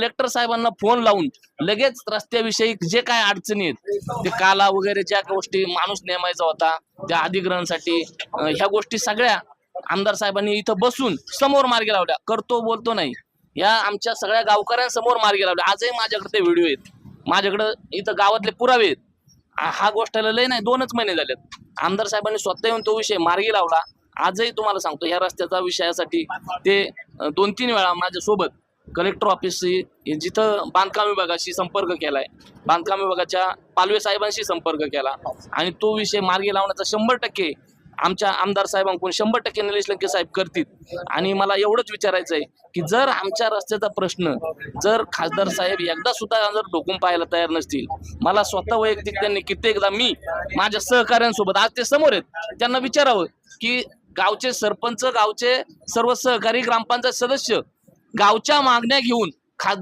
Collector साहेबांना phone लावून लगेच रस्त्याविषयी जे काय अडचणी आहेत ते काला वगैरे ज्या गोष्टी माणूस नेमायचा होता त्या अधिग्रहणासाठी ह्या गोष्टी सगळ्या आमदार साहेबांनी इथं बसून समोर मार्गी लावल्या. करतो बोलतो नाही, या आमच्या सगळ्या गावकऱ्यांसमोर मार्गी लावल्या. आजही माझ्याकडे ते व्हिडिओ आहेत, माझ्याकडे इथं गावातले पुरावे आहेत. हा गोष्टीला लय नाही 2च महिने झालेत. आमदार साहेबांनी स्वतः येऊन तो विषय मार्गी लावला. आजही तुम्हाला सांगतो ह्या रस्त्याचा विषयासाठी ते 2-3 वेळा माझ्या सोबत कलेक्टर ऑफिस जिथं बांधकाम विभागाशी संपर्क केलाय, बांधकाम विभागाच्या पालवे साहेबांशी संपर्क केला आणि तो विषय मार्गी लावण्याचा 100% आमच्या आमदार साहेबांकडून 100% निलेश लंके साहेब करतील. आणि मला एवढंच विचारायचं आहे की जर आमच्या रस्त्याचा प्रश्न जर खासदार साहेब एकदा सुद्धा जर डोकून पाहायला तयार नसतील, मला स्वतः वैयक्तिक त्यांनी कित्येकदा मी माझ्या सहकाऱ्यांसोबत आज ते समोर आहेत त्यांना विचारावं की गावचे सरपंच, गावचे सर्व सहकारी, ग्रामपंचायत सदस्य गावच्या मागण्या घेऊन खासदार